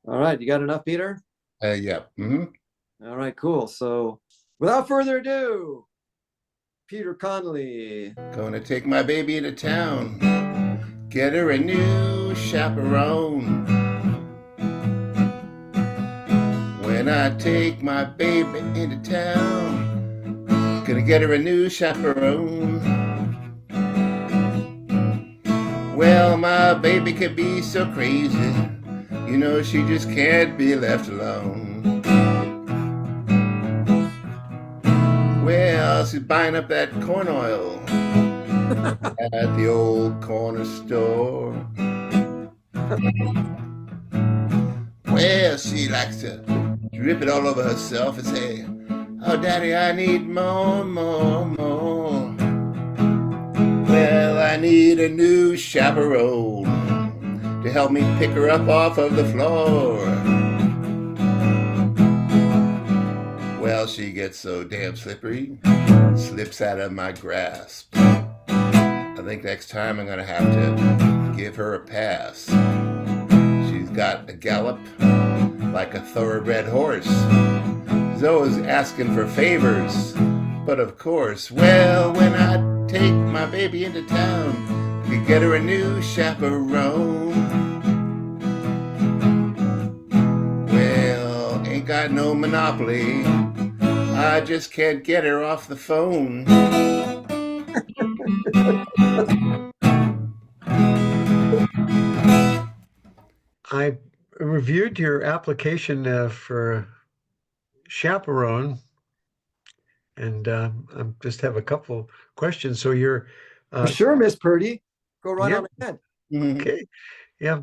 All right, you got enough, Peter? Yeah. All right, cool. So, without further ado, Peter Connolly. Gonna take my baby into town. Get her a new chaperone. When I take my baby into town, gonna get her a new chaperone. Well, my baby can be so crazy, you know she just can't be left alone. Well, she's buying up that corn oil at the old corner store. Well, she likes to drip it all over herself and say, "Oh, Daddy, I need more, more, more." Well, I need a new chaperone to help me pick her up off of the floor. Well, she gets so damn slippery, slips out of my grasp. I think next time I'm gonna have to give her a pass. She's got a gallop like a thoroughbred horse. She's always asking for favors, but of course, well, when I take my baby into town, we get her a new chaperone. Well, ain't got no monopoly. I just can't get her off the phone. I reviewed your application for Chaperone, and I just have a couple questions. So you're, Sure, Miss Purdy. Go right yeah, on ahead. okay, yeah,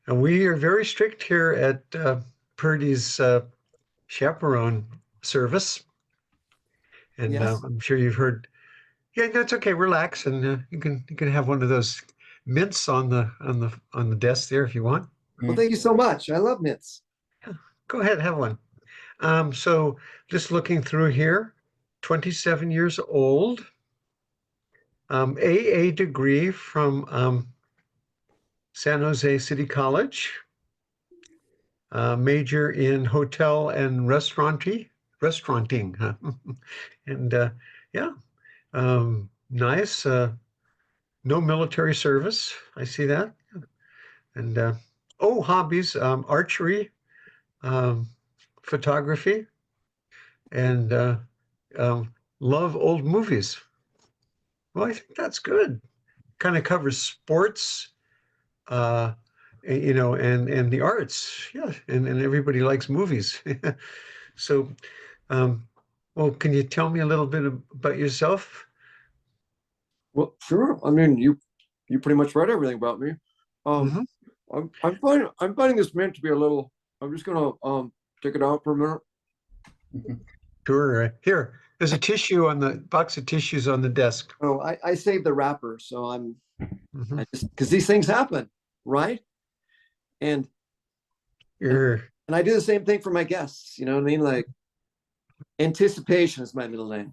and we are very strict here at Purdy's Chaperone service, and Yes. I'm sure you've heard. Yeah, that's okay. Relax, and you can have one of those mints on the desk there if you want. Well, thank you so much. I love mitts. Yeah, go ahead, have one. So just looking through here, 27 years old, AA degree from San Jose City College, major in hotel and restauranting, huh? And yeah, nice. No military service. I see that. And oh, hobbies, archery, um, photography, and love old movies. Well, I think that's good. Kind of covers sports, uh, and the arts. Yeah, and everybody likes movies. So, um, well, can you tell me a little bit about yourself? Well, sure. I mean, you pretty much read everything about me. Um, Hmm. I'm finding this mint to be a little. I'm just gonna take it out for a minute. Sure. Here, there's a tissue on the box of tissues on the desk. Oh, I saved the wrapper, so Hmm. I just because these things happen, right? And and You're and I do the same thing for my guests. You know what I mean? Like anticipation is my middle name.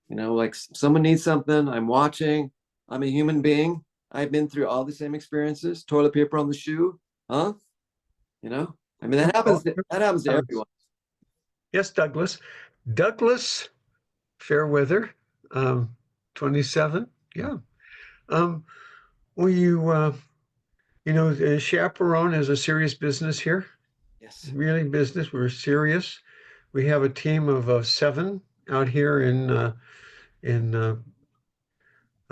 You know, like someone needs something, I'm watching. I'm a human being. I've been through all the same experiences. Toilet paper on the shoe, huh? You know, I mean that oh, happens. That happens to Douglas. everyone. Yes, Douglas. Douglas Fairweather, um, 27. Yeah. Um, well, Chaperone is a serious business here. Yes. Really business. We're serious. We have a team of seven out here in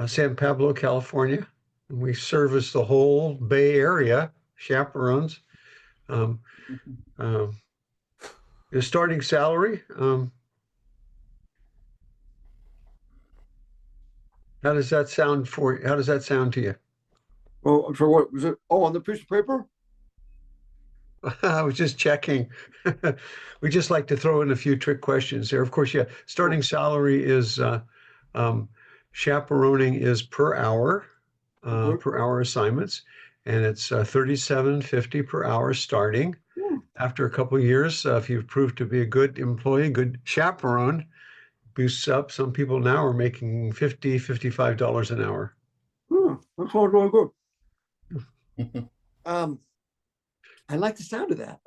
San Pablo, California. And we service the whole Bay Area. Chaperones. Um, um, the starting salary. How does that sound to you? Oh, so what was it? Oh, on the piece of paper? I was just checking. We just like to throw in a few trick questions there. Of course, yeah, Oh, starting salary is um, chaperoning is okay. per hour assignments, and it's 37.50 per hour starting. Hmm. After a couple of years, if you've proved to be a good employee, good chaperone, boosts up. Some people now are making $55 an hour. That sounds really good. Um, I like the sound of that.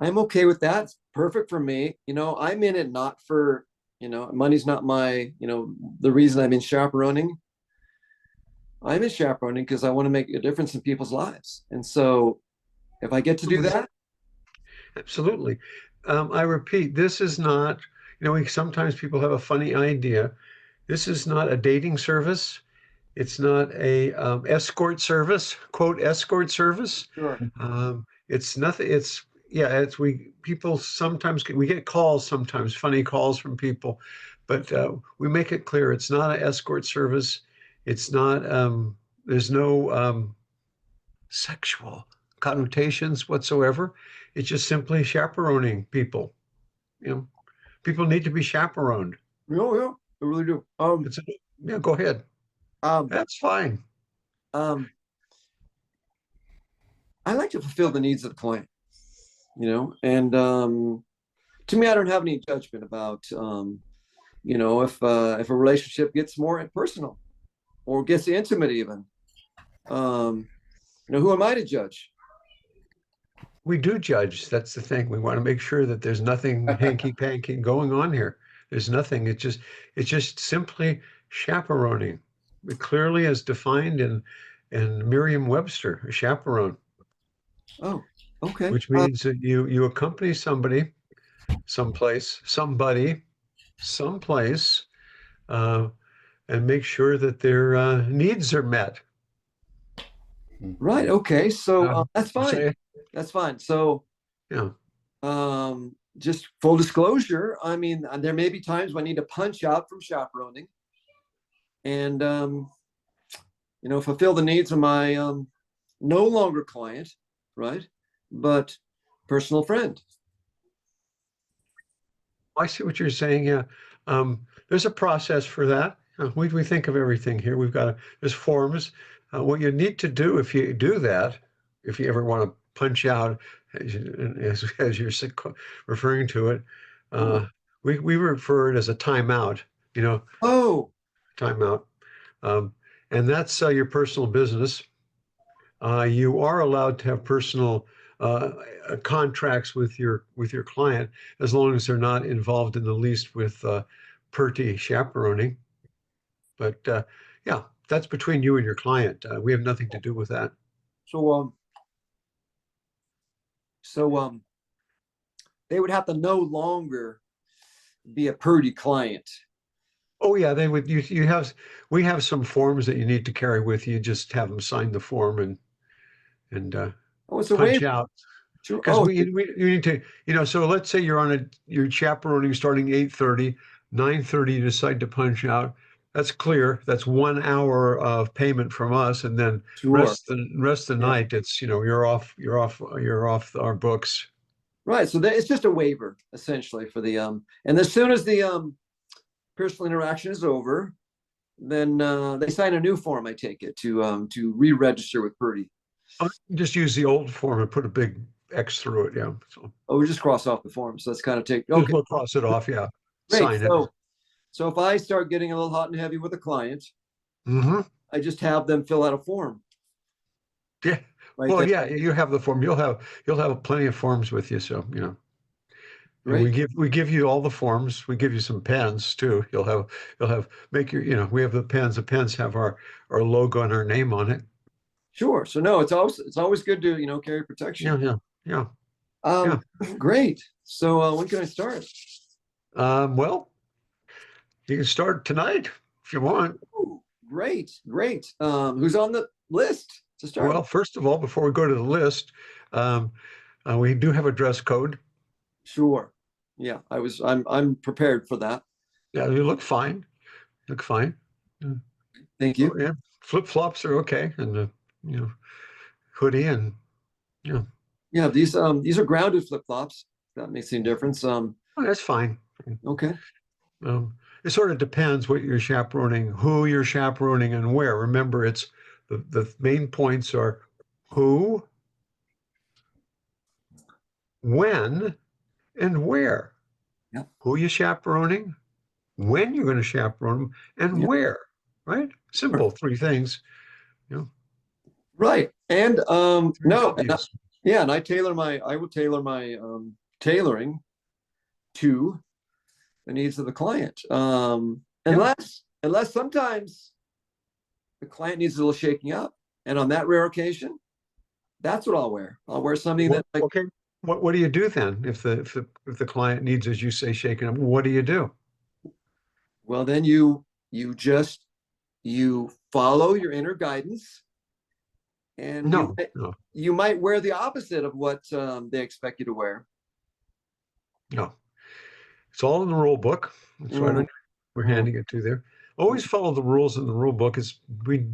I'm okay with that. It's perfect for me. I'm in it not for, money's not my, the reason I'm in chaperoning. I'm in chaperoning because I want to make a difference in people's lives. And so if I get to do that, Absolutely. I repeat, this is not, sometimes people have a funny idea. This is not a dating service. It's not a escort service, quote, escort service. sure. It's nothing. We people sometimes we get calls, sometimes funny calls from people, but we make it clear it's not an escort service. It's not, there's no sexual connotations whatsoever. It's just simply chaperoning people. You know, people need to be chaperoned. Yeah, I really do. It's, yeah, go ahead. Um, That's fine. um, I like to fulfill the needs of the client, and to me, I don't have any judgment about, if a relationship gets more personal or gets intimate even. Who am I to judge? We do judge. That's the thing. We want to make sure that there's nothing hanky panky going on here. There's nothing. It's just simply chaperoning. It clearly is defined in Merriam-Webster, a chaperone, Oh, okay. which means that you accompany somebody someplace, someplace, uh, and make sure that their needs are met. Right. Okay. So that's You fine. say, That's fine. So yeah. just full disclosure, I mean, there may be times when I need to punch out from chaperoning and, fulfill the needs of my no longer client, right? But personal friend. I see what you're saying. Yeah. There's a process for that. We think of everything here. There's forms. What you need to do if you do that, if you ever want to punch out, as you're referring to it, Oh, we refer it as a timeout, oh, timeout. Um, and that's your personal business. You are allowed to have personal contracts with your client as long as they're not involved in the least with PERTI chaperoning. But yeah, that's between you and your client. We have nothing to do with that. so so they would have to no longer be a Purdy client. Oh yeah, they would. We have some forms that you need to carry with you. Just have them sign the form and Oh, it's a punch waiver. out. Sure. Because Oh, we you need to, so let's say you're chaperoning starting 8:30, 9:30 you decide to punch out. That's clear. That's 1 hour of payment from us, and then sure. rest of the Yeah. night it's you're off our books. Right. So it's just a waiver essentially for the and as soon as the personal interaction is over, then they sign a new form. I take it to re-register with Purdy. Just use the old form and put a big X through it. Yeah. So Oh, we just cross off the form. So that's kind of just okay. we'll cross it off. Yeah. Great. Sign it. So if I start getting a little hot and heavy with a client, Hmm. I just have them fill out a form. Yeah. Right. Well, Then. yeah, you have the form. You'll have plenty of forms with you. So, and we Great. give you all the forms. We give you some pens too. You'll have make your, we have the pens. The pens have our logo and our name on it. Sure. So no, it's always good to carry protection. Yeah, yeah, yeah, yeah. Um, great. So when can I start? Well, you can start tonight if you want. Ooh, great, great. Who's on the list to start Well, with? first of all, before we go to the list, um, we do have a dress code. Sure. Yeah, I'm prepared for that. Yeah, you look fine. Look fine. Yeah. Thank Oh, you. yeah. Flip flops are okay, and you know hoodie and yeah, Yeah, these are grounded flip flops. That makes any difference. oh, that's fine. Okay. It sort of depends what you're chaperoning, who you're chaperoning, and where. Remember, it's the main points are who, when, and where. Yeah. Who you chaperoning, when you're going to chaperone them, and Yeah. where. Right? Sure. Simple three things. Right. And Three no, W's. Yeah, and I will tailor my tailoring to the needs of the client. Yeah. Unless sometimes the client needs a little shaking up, and on that rare occasion, that's what I'll wear. I'll wear something What, that like, okay. What do you do then if the client needs, as you say, shaking up? What do you do? well, then you just you follow your inner guidance, and No, no, you might wear the opposite of what they expect you to wear. no. It's all in the rule book. It's right Mm, on. We're mm, handing it to there. Always follow the rules in the rule book. We've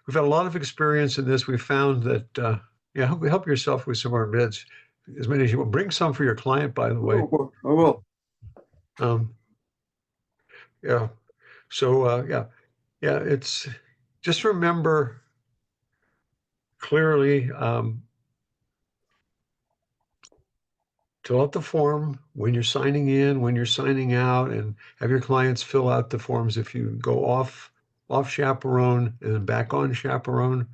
had a lot of experience in this. We found that yeah, help yourself with some more bids, as many as you will. Bring some for your client, by the way. I will. Um, yeah. So yeah, yeah. It's just remember clearly to fill out the form when you're signing in, when you're signing out, and have your clients fill out the forms if you go off chaperone and then back on chaperone,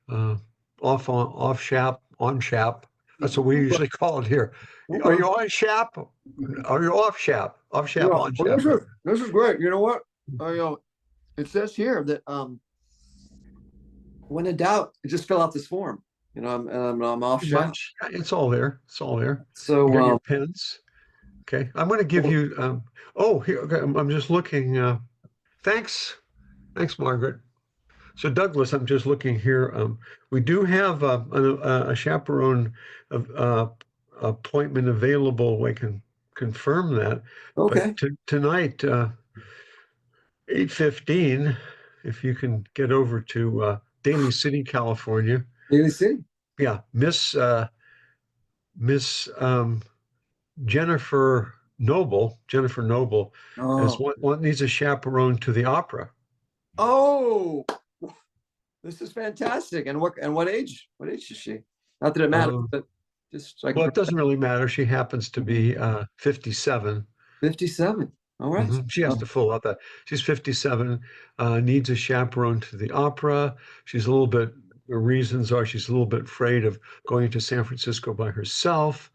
uh, off chap, on chap. That's what we usually call it here. Are Okay. you on chap? Are you off chap? Off chap, Yeah. on Well, chap. this is great. You know what? I it says here that when in doubt, just fill out this form. I'm off Pretty shaft. much. Yeah, it's all there. It's all there. You So got your pens. Okay. I'm going to give you. Oh, here. Okay. I'm just looking. Thanks. Thanks, Margaret. So Douglas, I'm just looking here. We do have a chaperone appointment available. I can confirm that. But okay. tonight, 8:15, if you can get over to Daly City, California. Daly City. Yeah, Miss Jennifer Noble, is Oh. one needs a chaperone to the opera. Oh, this is fantastic. And what age is she? Not that it matters, Um, but just so I can well, it doesn't really matter. She happens to be 57. 57. All right. She has to fill out that. She's 57, needs a chaperone to the opera. She's a little bit, the reasons are she's a little bit afraid of going to San Francisco by herself.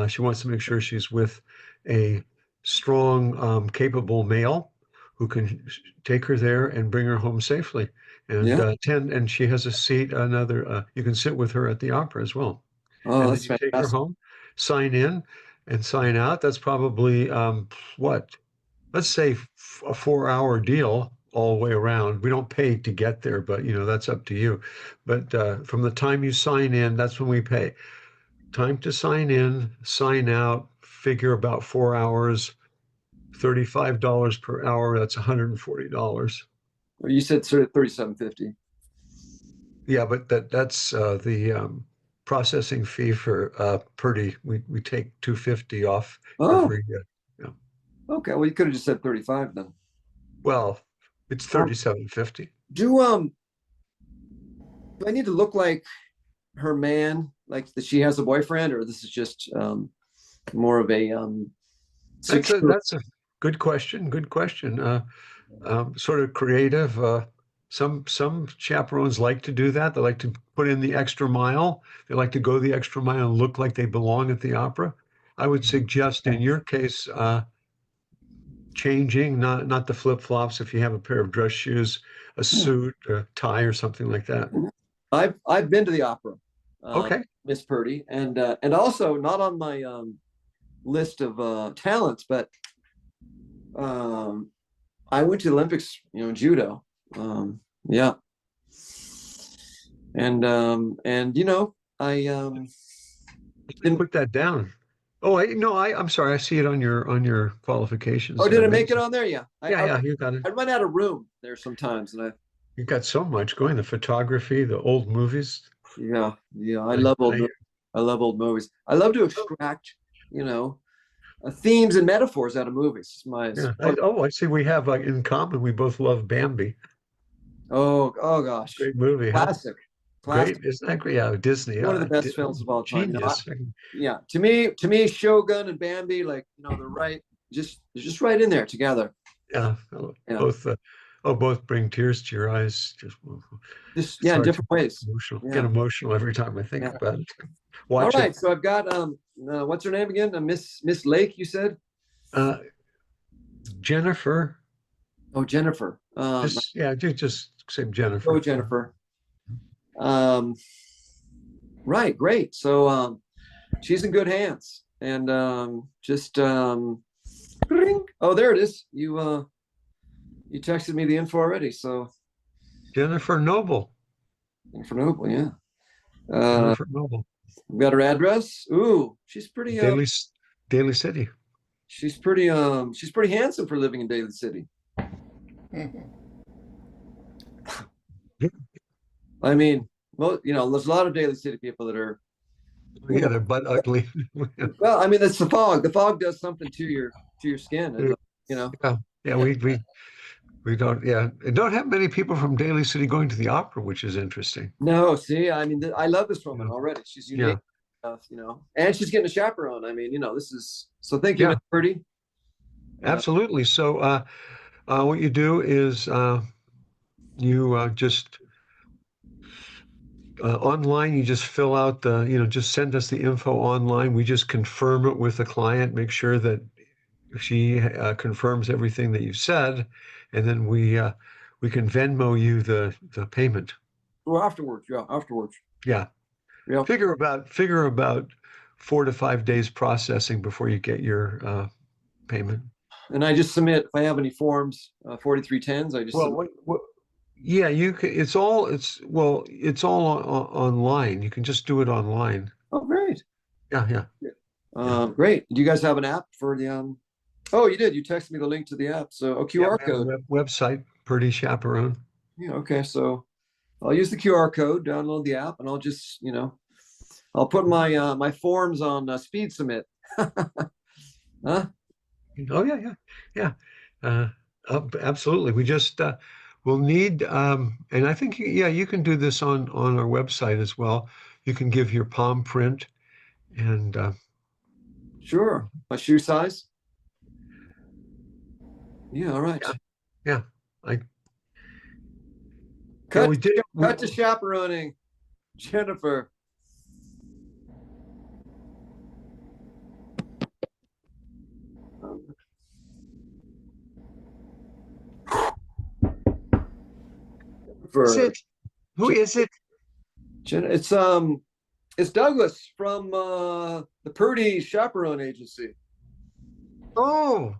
She wants to make sure she's with a strong, capable male who can take her there and bring her home safely. And Yeah. and she has a seat, you can sit with her at the opera as well. Oh, And then that's you take her fantastic. home, sign in and sign out. That's probably what? Let's say a 4 hour deal all the way around. We don't pay to get there, but that's up to you. But from the time you sign in, that's when we pay. Time to sign in, sign out, figure about 4 hours, $35 per hour. That's $140. Well, you said sort of 37.50. Yeah, but that's the processing fee for Purdy. We take 250 off Oh, every. Yeah. okay. Well, you could have just said 35 then. Well, it's Um, 37.50. do do I need to look like her man, like that she has a boyfriend, or this is just more of a secure? That's a good question. Good question. Sort of creative. Some chaperones like to do that. They like to put in the extra mile. They like to go the extra mile and look like they belong at the opera. I would suggest in your case, changing, not the flip-flops. If you have a pair of dress shoes, a suit, a tie, or something like that. I've been to the opera, Okay. Miss Purdy, and also not on my list of talents, but um, I went to the Olympics, in judo. Yeah, and I didn't. Put that down. Oh, no, I'm sorry. I see it on your qualifications Oh, there. did I make it on there? Yeah, Yeah, yeah, you got it. I run out of room there sometimes, and I You got so much going. The photography, the old movies. yeah, I, I I love old movies. I love to extract, you know, themes and metaphors out of movies. It's my Yeah. I see. We have in common. We both love Bambi. oh gosh, Great movie, huh? classic, Great, classic. isn't that great? Yeah, Disney. One of the best films of all time. Genius. Yeah, to me, Shogun and Bambi, like they're right, they're just right in there together. Yeah, Yeah, both. Both bring tears to your eyes. Just just it's yeah, in hard to different ways. get Yeah, emotional every time I think yeah. about it. All Watch it. right, so I've got what's her name again? Miss Lake, you said? Uh, Jennifer, Oh, Jennifer. just yeah, just say Go Jennifer. with Jennifer. Um, right, great. So she's in good hands, and just oh, there it is. You texted me the info already. So Jennifer Noble. info Noble, yeah. Uh, Jennifer Noble. we got her address. Ooh, Daily Daily City. she's pretty handsome for living in Daly City. I mean, well, there's a lot of Daly City people that are, Yeah, they're butt ugly. well, I mean, that's the fog. The fog does something to your skin, and Yeah, yeah, we don't, yeah, and don't have many people from Daly City going to the opera, which is interesting. No, see, I mean, I love this woman Yeah, already. She's yeah, unique, and she's getting a chaperone. I mean, this is so. Thank you, yeah, Miss Purdy. Uh, absolutely. So, what you do is you just online, you just fill out just send us the info online. We just confirm it with the client, make sure that she confirms everything that you've said, and then we can Venmo you the payment. well, afterwards, yeah, afterwards, Yeah, yeah. figure about 4 to 5 days processing before you get your payment. And I just submit if I have any forms, 4310s. I just Well, submit. yeah, you can. It's all online. You can just do it online. Oh, great, Yeah, yeah, yeah. great. Do you guys have an app for the Oh, you did. You texted me the link to the app. So, Yeah, QR we have a code. website, Pretty Chaperone. Yeah. Okay. So I'll use the QR code, download the app, and I'll just, I'll put my forms on speed submit. Huh? Oh yeah, yeah, yeah. Uh, Absolutely. We just will need, and I think yeah, you can do this on our website as well. You can give your palm print, and Sure. My shoe size. Yeah. All right. yeah, yeah. I yeah, Cut. we did. Cut to chaperoning, Jennifer. Um, Is For it? Who is it? it's Douglas from the Purdy Chaperone Agency. Oh,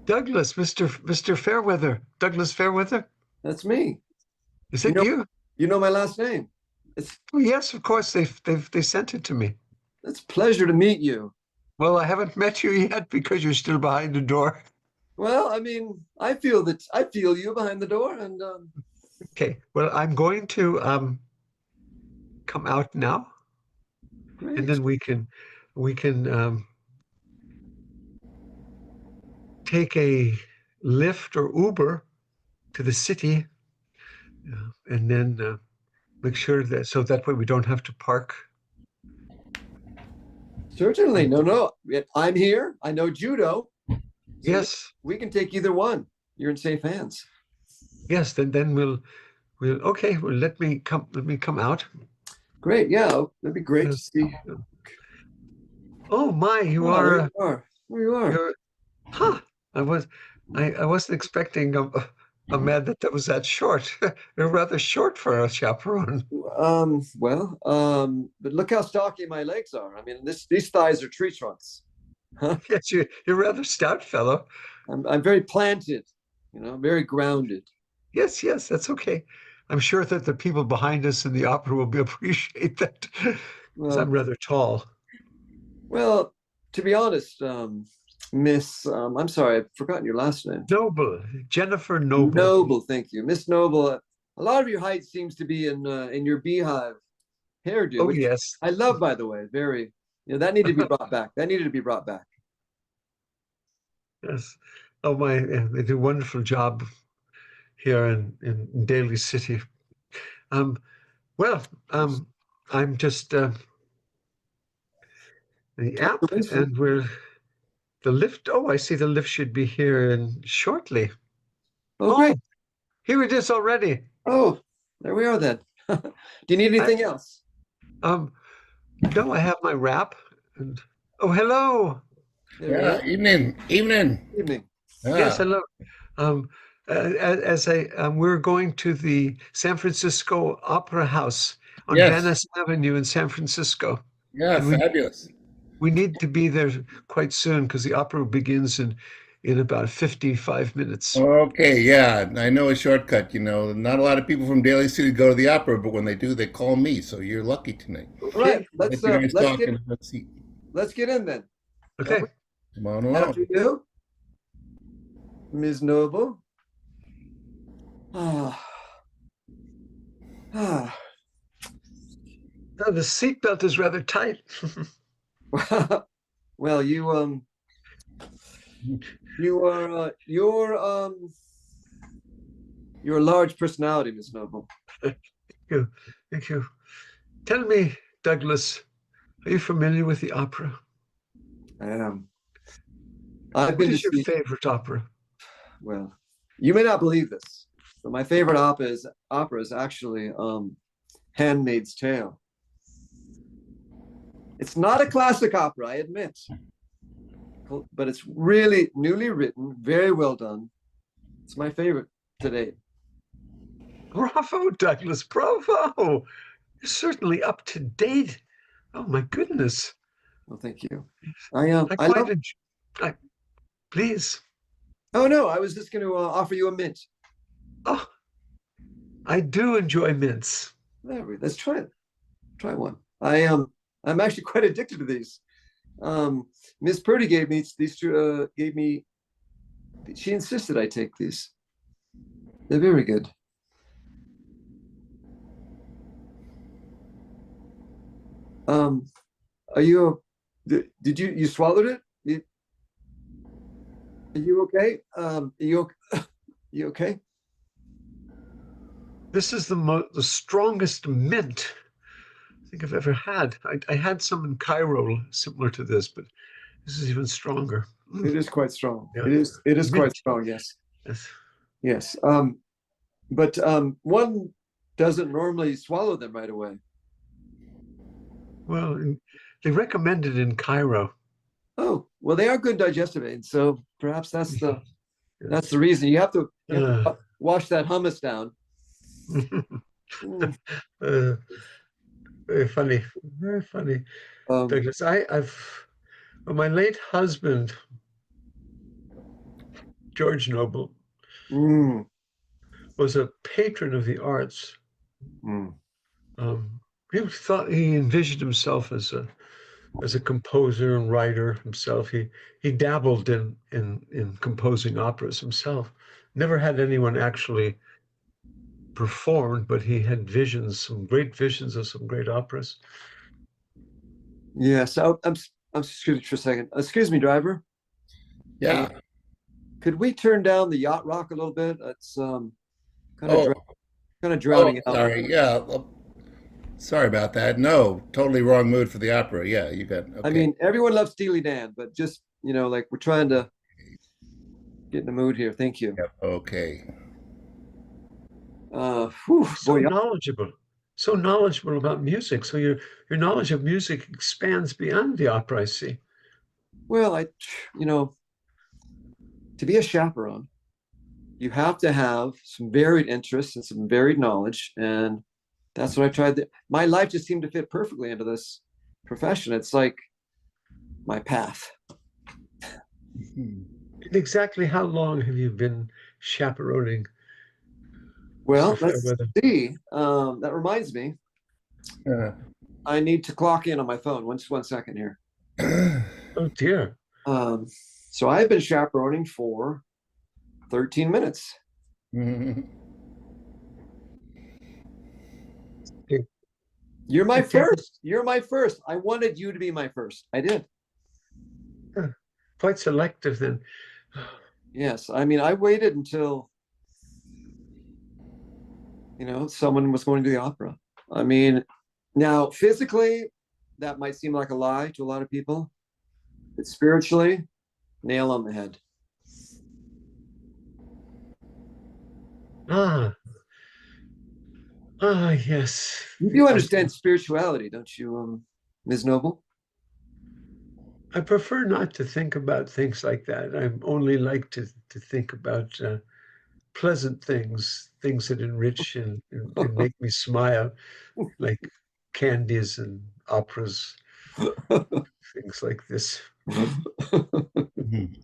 Douglas, Mr. Fairweather, Douglas Fairweather. That's me. Is You it know, you? you know my last name. It's Oh, yes, of course. They sent it to me. it's a pleasure to meet you. Well, I haven't met you yet because you're still behind the door. Well, I mean, I feel you behind the door, and Okay. Well, I'm going to come out now, and great. then we can take a Lyft or Uber to the city, and then make sure that so that way we don't have to park. Certainly, no. I'm here. I know judo, so Yes, we can take either one. You're in safe hands. yes. Then we'll okay. Well, let me come out. Great. Yeah, that'd be great Yeah. to see. Oh my, you Oh, there are you are. There you are. you're huh. I was I wasn't expecting a man that was that short. You're rather short for a chaperone. Well, but look how stocky my legs are. I mean, these thighs are tree trunks. Huh? Yes, you're rather stout fellow. I'm very planted, very grounded. Yes, yes, that's okay. I'm sure that the people behind us in the opera will appreciate that because I'm Well, rather tall. well, to be honest, Miss, I'm sorry, I've forgotten your last name. Noble, Jennifer Noble. Noble, thank you, Miss Noble. A lot of your height seems to be in your beehive hairdo, Oh which yes, I love, by the way. Very, that needed to be brought back. That needed to be brought back. yes. Oh my, yeah, they do a wonderful job here in Daly City. Um, well, I'm just the app, Congratulations. and we're the lift. Oh, I see the lift should be here in shortly. Oh, great. Oh, here it is already. Oh, there we are then. Do you need I, anything else? um, No, I have my wrap. And oh, hello. There he is. Yeah, evening, evening. Evening. Yes, Yeah, hello. Um, as I we're going to the San Francisco Opera House on Van yes, Ness Avenue in San Francisco, yeah, and fabulous. we need to be there quite soon because the opera begins in about 55 minutes. Okay, yeah, I know a shortcut. Not a lot of people from Daly City go to the opera, but when they do, they call me. So you're lucky tonight. All right, Okay, Let you guys let's talk get and let's see. in then. Shall we? okay. Come on After along. you, Ms. Noble. Ah, ah. Now the seatbelt is rather tight. Well, you are you're a large personality, Miss Noble. Thank you. Thank you. Tell me, Douglas, are you familiar with the opera? I am. I've What been to is your see. favorite opera? Well, you may not believe this, but my favorite opera is actually Handmaid's Tale. It's not a classic opera, I admit, but it's really newly written, very well done. It's my favorite today. Bravo, Douglas. Bravo. You're certainly up to date. Oh my goodness. Well, thank you. I I quite love. enjoy. I, please. Oh no, I was just going to offer you a mint. Oh, I do enjoy mints. Let's try it. Try one. I'm actually quite addicted to these. Miss Purdy gave me these two. Gave me. She insisted I take these. They're very good. Um, are you? Did you swallowed it? Are you okay? You okay? This is the strongest mint I think I've ever had. I had some in Cairo similar to this, but this is even stronger. It is quite strong. Yeah, It is quite mint. strong. Yes. Yes. Yes. But one doesn't normally swallow them right away. Well, they recommend it in Cairo. Oh, well, they are good digestive aids, so perhaps Yeah. that's the reason. You have to Uh, wash that hummus down. Mm. uh, very funny. Very funny. Um, Douglas, well, my late husband, George Noble, mm, was a patron of the arts. mm. He envisioned himself as a composer and writer himself. He dabbled in composing operas himself. Never had anyone actually performed, but he had visions, some great visions of some great operas. Yeah. So I'm excuse me for a second. Excuse me, driver. Uh, Yeah. could we turn down the yacht rock a little bit? It's kind of Oh, kind of oh, drowning out. sorry. Yeah. Well, sorry about that. No, totally wrong mood for the opera. Yeah, you got I okay. mean, everyone loves Steely Dan, but just like we're trying to get in the mood here. Thank you. Yep. Okay. Whew, So boy. knowledgeable, so knowledgeable about music. So your knowledge of music expands beyond the opera, I see. Well, you know, to be a chaperone, you have to have some varied interests and some varied knowledge, and that's what I tried. My life just seemed to fit perfectly into this profession. It's like my path. And exactly how long have you been chaperoning Mr. Well, let's Fairweather? see. That reminds me, Uh, I need to clock in on my phone. Just 1 second here. Oh dear. Um, so I've been chaperoning for 13 minutes. Okay. You're my Okay. first. You're my first. I wanted you to be my first. I did. Quite selective then. Yes. I mean, I waited until, someone was going to the opera. I mean, now physically, that might seem like a lie to a lot of people, but spiritually, nail on the head. Ah, yes. You do understand spirituality, don't you, Ms. Noble? I prefer not to think about things like that. I only like to think about pleasant things, things that enrich and make me smile, like candies and operas, things like this. Mhm.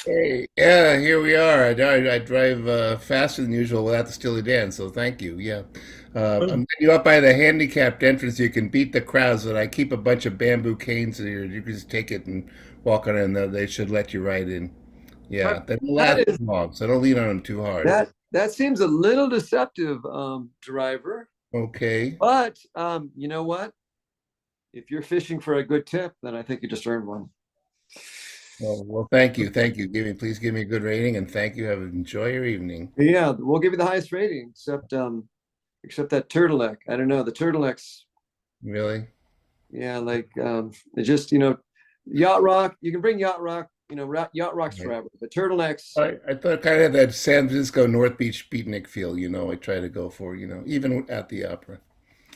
Hey, yeah, here we are. I drive faster than usual without the Steely Dan, so thank you. Yeah. I'm Oh, letting you up by the handicapped entrance. You can beat the crowds, and I keep a bunch of bamboo canes here. You can just take it and walk on it, and they should let you right in. Yeah, they don't That last is long, so don't lean on them too hard. that seems a little deceptive, driver. Okay. But you know what? If you're fishing for a good tip, then I think you just earned one. Well, thank you, thank you. Please give me a good rating, and thank you. Enjoy your evening. Yeah, we'll give you the highest rating, except that turtleneck. I don't know. The turtlenecks, Really? yeah, like it just, you know, yacht rock, you can bring yacht rock, you know, yacht rocks Right. forever. The turtlenecks, I thought it kind of had that San Francisco North Beach beatnik feel, I try to go for, even at the opera.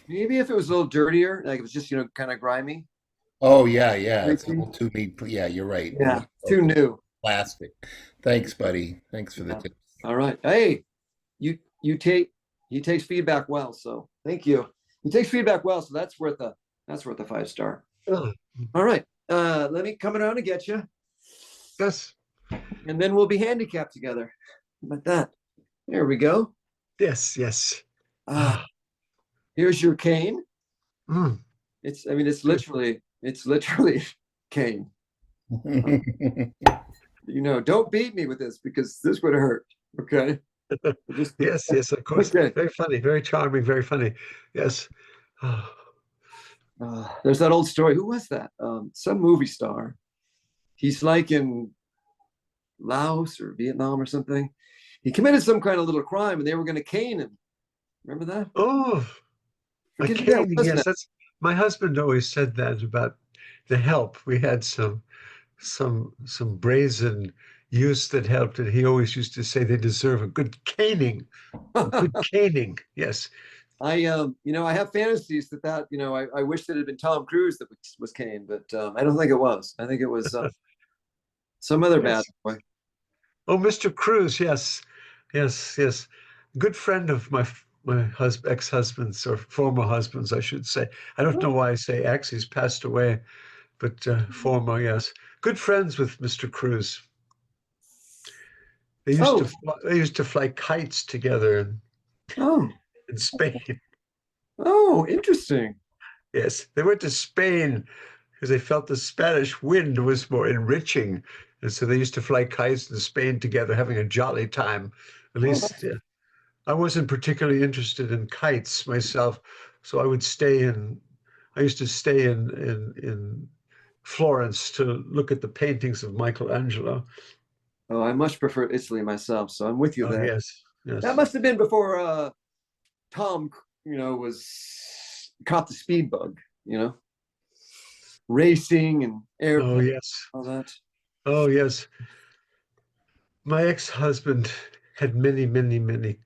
maybe if it was a little dirtier, like it was just, you know, kind of grimy. Oh yeah, yeah. It's a Greasy. little too neat. Yeah, you're right. You Yeah, want too something new. plastic. Thanks, buddy. Thanks for the Yeah. tip. All right. Hey, you take he takes feedback well, so thank you. He takes feedback well, so that's worth a 5 star. oh, All right. Let me come around and get you, yes, and then we'll be handicapped together. How about that? There we go. yes, yes. Ah, Ah, here's your cane. mm, It's I mean good. it's literally cane. You know, don't beat me with this because this would hurt. Okay. Just Yes, yes, of course. okay. Very funny, very charming, very funny. Yes. Ah, There's that old story. Who was that? Some movie star. He's like in Laos or Vietnam or something. He committed some kind of little crime and they were going to cane him. Remember that? oh, a Forget who that caning. was now. Yes, that's my husband always said that about the help. We had some brazen use that helped, and he always used to say they deserve a good caning. A good caning. Yes. I have fantasies I wish that it had been Tom Cruise that was Kane, but I don't think it was. I think it was some other bad Yes. boy. Oh, Mr. Cruz. Yes. Yes. Yes. Good friend of my ex-husband's or former husband's, I should say. I don't know why I say ex. He's passed away, but former. Yes. Good friends with Mr. Cruz. Oh, They used to fly kites together oh, in Spain. oh, interesting. Yes, they went to Spain because they felt the Spanish wind was more enriching. And so they used to fly kites in Spain together, having a jolly time. At Oh, least I wasn't particularly interested in kites myself. So I used to stay in Florence to look at the paintings of Michelangelo. oh, I much prefer Italy myself, so I'm with you Oh, there. yes, That yes. must have been before Tom, was caught the speed bug, you know, racing and Oh, airplane, yes. all that. Oh, yes. My ex-husband had many, many, many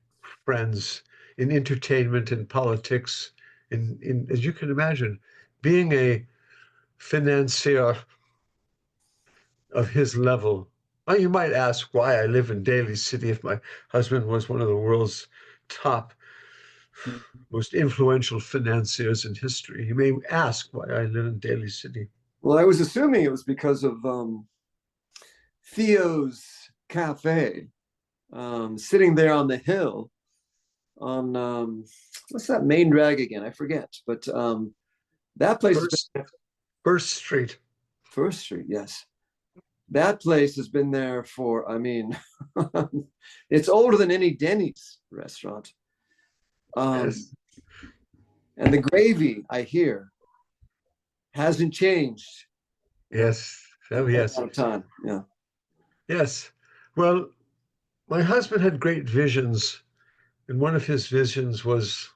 friends in entertainment and politics. As you can imagine, being a financier of his level. Well, you might ask why I live in Daly City if my husband was one of the world's top, most influential financiers in history. You may ask why I live in Daly City. Well, I was assuming it was because of Theo's Cafe, sitting there on the hill on what's that main drag again? I forget, but that place has First, been First Street. First Street. Yes, that place has been there for. I mean, it's older than any Denny's restaurant. Um, Yes, and the gravy, I hear, hasn't changed yes, in oh, quite a yes, lot of time. Yeah. yes. Well, my husband had great visions, and one of his visions was,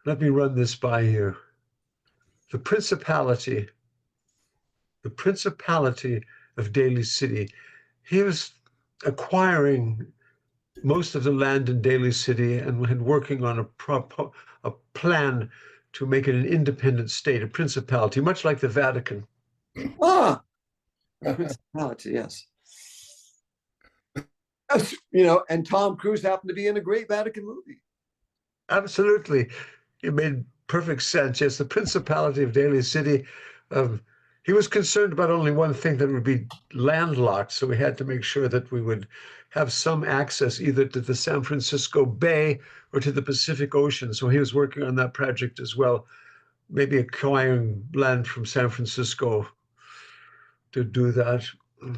let me run this by you. The principality, the principality of Daly City. He was acquiring most of the land in Daly City and had working on a plan to make it an independent state, a principality, much like the Vatican. Ah, a principality, yes. You know, and Tom Cruise happened to be in a great Vatican movie. Absolutely. It made perfect sense. Yes, the Principality of Daly City. He was concerned about only one thing, that would be landlocked. So we had to make sure that we would have some access either to the San Francisco Bay or to the Pacific Ocean. So he was working on that project as well, maybe acquiring land from San Francisco to do that. He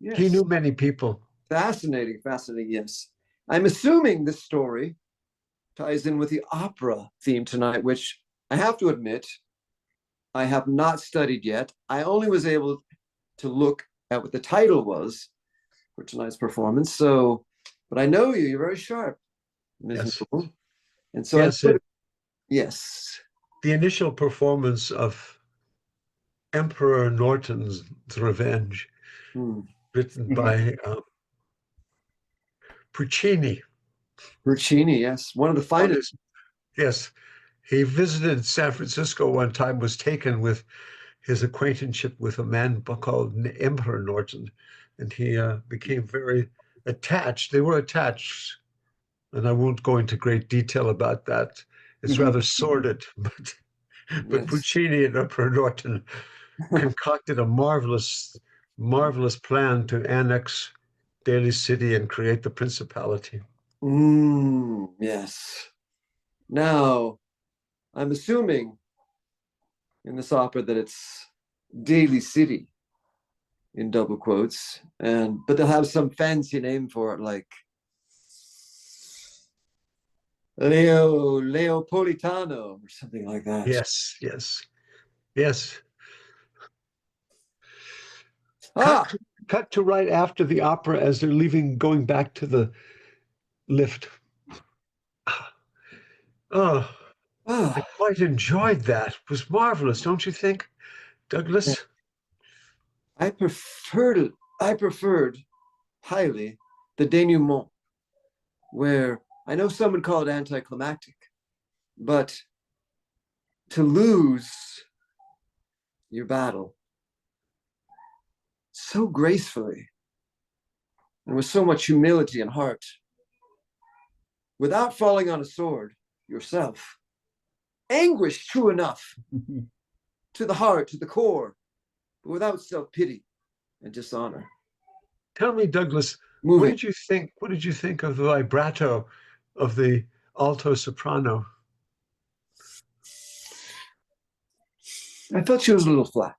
Yes. knew many people. Fascinating, fascinating, yes. I'm assuming this story ties in with the opera theme tonight, which I have to admit, I have not studied yet. I only was able to look at what the title was for tonight's performance. So, but I know you, you're very sharp, Ms. Yes. Newell. And so Yes, yes. the initial performance of Emperor Norton's Revenge, Hmm. written by Puccini. Roccini, yes. One of the finest. Yes, he visited San Francisco one time, was taken with his acquaintanceship with a man called Emperor Norton, and he became very attached. They were attached, and I won't go into great detail about that. It's rather sordid, but Yes. Puccini and Emperor Norton concocted a marvelous, marvelous plan to annex Daly City and create the principality. Yes. Now, I'm assuming in this opera that it's Daly City in double quotes, and but they'll have some fancy name for it, like Leopolitano or something like that. Yes, yes, yes. Ah, Cut to right after the opera as they're leaving, going back to the lift. Oh, I ah. quite enjoyed that. It was marvelous, don't you think, Douglas? I preferred it. I preferred highly the denouement, where I know some would call it anticlimactic, but to lose your battle so gracefully and with so much humility and heart, without falling on a sword yourself, anguish true enough to the heart, to the core, but without self-pity and dishonor. Tell me, Douglas, what Moving. did you think? What did you think of the vibrato of the alto soprano? I felt she was a little flat,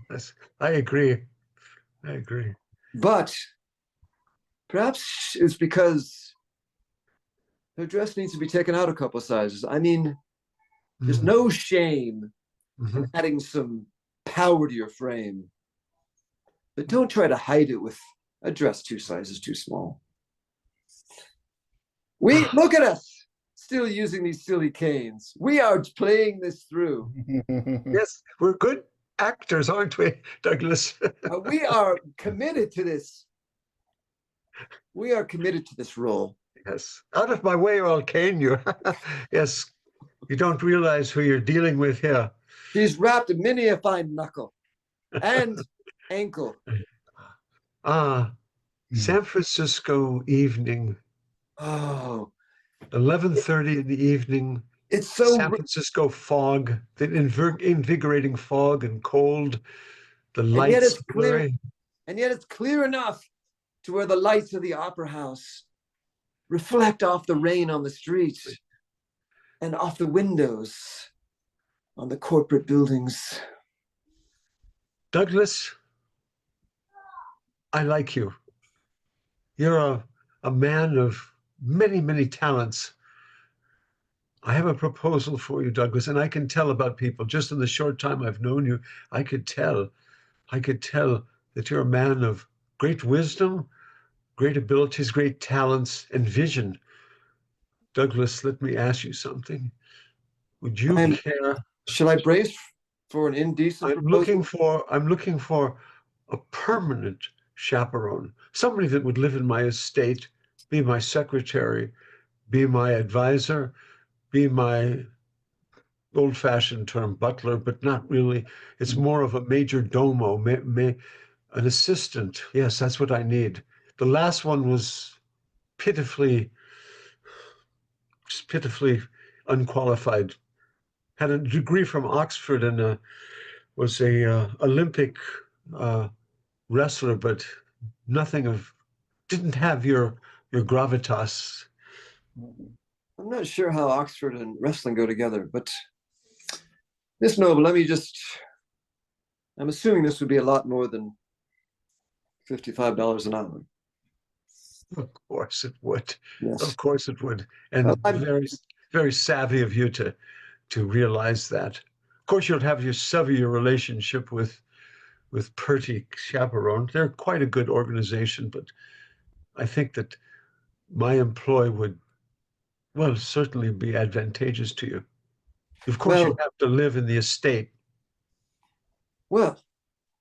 Yes, I agree. I agree. but perhaps it's because her dress needs to be taken out a couple sizes. I mean, there's no shame in Mhm. adding some power to your frame, but don't try to hide it with a dress 2 sizes too small. We look at us still using these silly canes. We are playing this through. Yes, we're good actors, aren't we, Douglas? We are committed to this. We are committed to this role. Yes. Out of my way, or I'll cane you. Yes, you don't realize who you're dealing with here. She's wrapped many a fine knuckle and ankle. Ah, San Francisco evening, Oh, 11:30 in the evening, it's San so, Francisco fog, the invigorating fog and cold, the and yet lights it's clear, blurry. and yet it's clear enough to where the lights of the opera house reflect off the rain on the street and off the windows on the corporate buildings. Douglas, I like you. You're a man of many, many talents. I have a proposal for you, Douglas, and I can tell about people. Just in the short time I've known you, I could tell. I could tell that you're a man of great wisdom, great abilities, great talents, and vision. Douglas, let me ask you something. Would you I'm, care? should I brace for an indecent proposal? I'm looking for a permanent chaperone, somebody that would live in my estate, be my secretary, be my advisor, be my old-fashioned term, butler, but not really. It's more of a major domo, an assistant. Yes, that's what I need. The last one was pitifully, just pitifully unqualified. Had a degree from Oxford and was a Olympic uh, wrestler, but nothing of didn't have your gravitas. I'm not sure how Oxford and wrestling go together, but Miss Noble, I'm assuming this would be a lot more than $55 an hour. Of course it would. Yes. Of course it would. Well, And very, very savvy of you to realize that. Of course, you'll have your sever your relationship with Purdy Chaperone. They're quite a good organization, but I think that my employ would, well, certainly be advantageous to you. Of course, well, you'd have to live in the estate. well,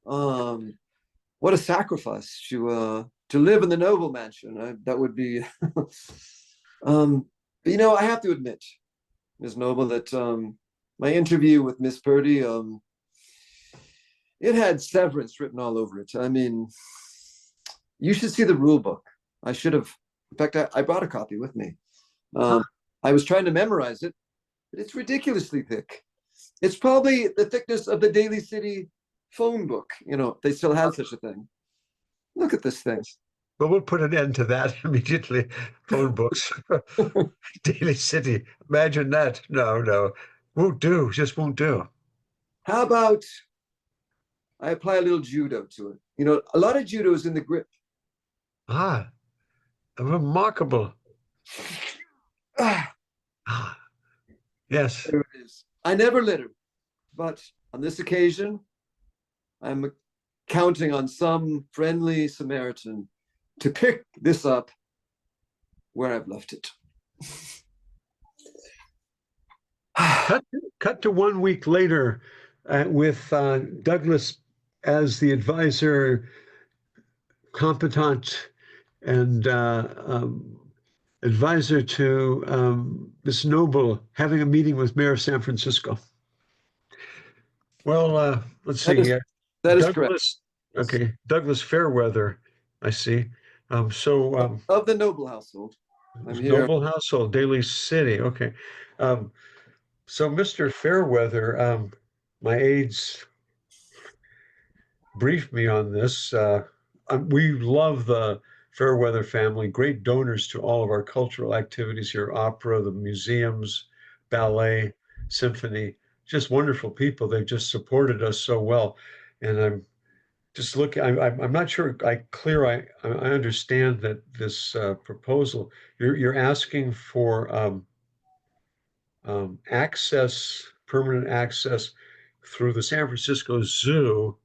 what a sacrifice to live in the noble mansion. That would be, but I have to admit, Ms. Noble, that my interview with Miss Purdy, it had severance written all over it. I mean, you should see the rule book. I should have. In fact, I brought a copy with me. I was trying to memorize it, but it's ridiculously thick. It's probably the thickness of the Daly City phone book. If they still had such a thing. Look at this thing. But we'll put an end to that immediately. Phone books, Daly City. Imagine that. No, won't do. Just won't do. How about I apply a little judo to it? A lot of judo is in the grip. Ah, remarkable. Ah, Yes. there it is. I never litter, but on this occasion, I'm counting on some friendly Samaritan to pick this up where I've left it. Cut to 1 week later with Douglas as the advisor, competent, and advisor to Miss Noble, having a meeting with Mayor of San Francisco. Well, let's see here. That is correct. Douglas, okay, Douglas Fairweather, I see. Of the Noble household. I'm here. Noble household, Daly City. Okay. So Mr. Fairweather, my aides briefed me on this. We love the Fairweather family, great donors to all of our cultural activities here, opera, the museums, ballet, symphony, just wonderful people. They've just supported us so well. And I'm just looking, I'm not sure I understand that this proposal, you're asking for permanent access through the San Francisco Zoo